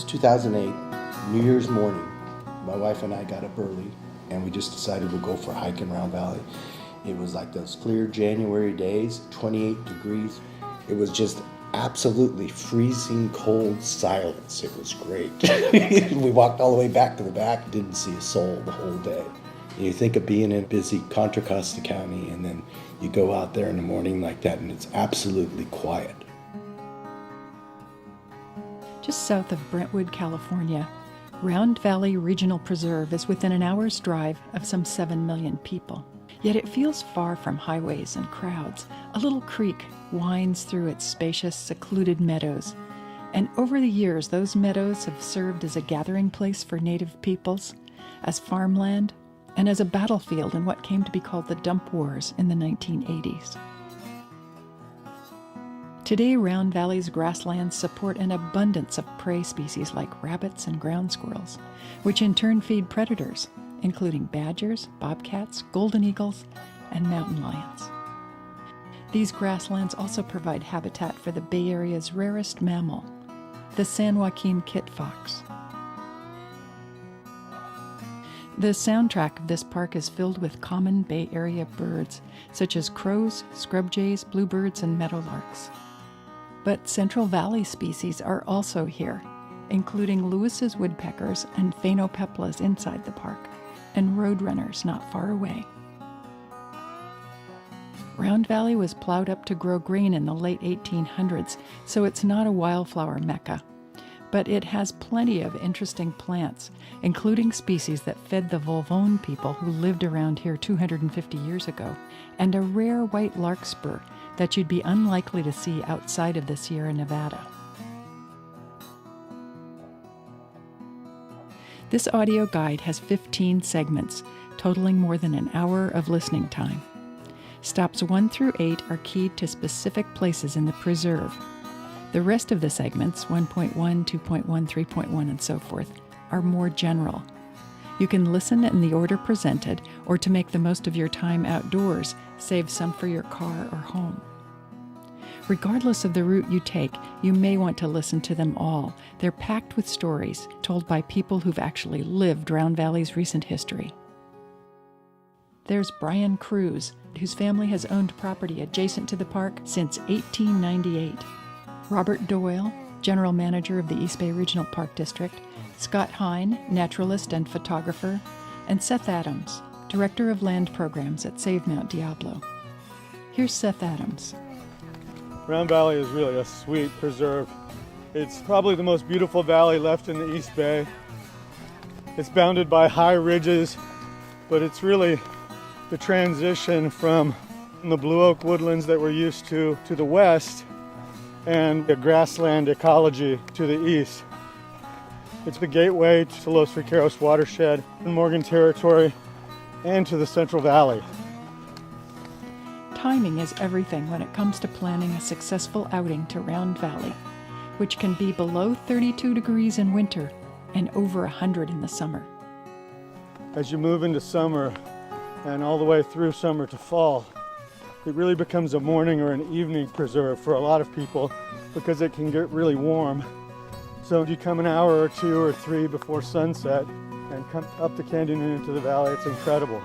was 2008, New Year's morning. My wife and I got up early, and we just decided we'd go for a hike in Round Valley. It was like those clear January days, 28 degrees. It was just absolutely freezing cold silence. It was great. We walked all the way back to the back, didn't see a soul the whole day. You think of being in busy Contra Costa County, and then you go out there in the morning like that, and it's absolutely quiet. Just south of Brentwood, California, Round Valley Regional Preserve is within an hour's drive of some 7 million people. Yet it feels far from highways and crowds. A little creek winds through its spacious, secluded meadows. And over the years, those meadows have served as a gathering place for native peoples, as farmland, and as a battlefield in what came to be called the Dump Wars in the 1980s. Today, Round Valley's grasslands support an abundance of prey species like rabbits and ground squirrels, which in turn feed predators, including badgers, bobcats, golden eagles, and mountain lions. These grasslands also provide habitat for the Bay Area's rarest mammal, the San Joaquin kit fox. The soundtrack of this park is filled with common Bay Area birds, such as crows, scrub jays, bluebirds, and meadowlarks. But Central Valley species are also here, including Lewis's woodpeckers and phainopeplas inside the park, and roadrunners not far away. Round Valley was plowed up to grow grain in the late 1800s, so it's not a wildflower mecca. But it has plenty of interesting plants, including species that fed the Volvone people who lived around here 250 years ago, and a rare white larkspur that you'd be unlikely to see outside of the Sierra Nevada. This audio guide has 15 segments, totaling more than an hour of listening time. Stops 1 through 8 are keyed to specific places in the preserve. The rest of the segments, 1.1, 2.1, 3.1, and so forth, are more general. You can listen in the order presented, or to make the most of your time outdoors, save some for your car or home. Regardless of the route you take, you may want to listen to them all. They're packed with stories told by people who've actually lived Round Valley's recent history. There's Brian Kruse, whose family has owned property adjacent to the park since 1898. Robert Doyle, General Manager of the East Bay Regional Park District, Scott Hein, naturalist and photographer, and Seth Adams, Director of Land Programs at Save Mount Diablo. Here's Seth Adams. Round Valley is really a sweet preserve. It's probably the most beautiful valley left in the East Bay. It's bounded by high ridges, but it's really the transition from the blue oak woodlands that we're used to the west, and the grassland ecology to the east. It's the gateway to Los Vaqueros Watershed in Morgan Territory and to the Central Valley. Timing is everything when it comes to planning a successful outing to Round Valley, which can be below 32 degrees in winter and over 100 in the summer. As you move into summer and all the way through summer to fall, it really becomes a morning or an evening preserve for a lot of people because it can get really warm. So you come an hour or 2 or 3 before sunset and come up the canyon and into the valley. It's incredible.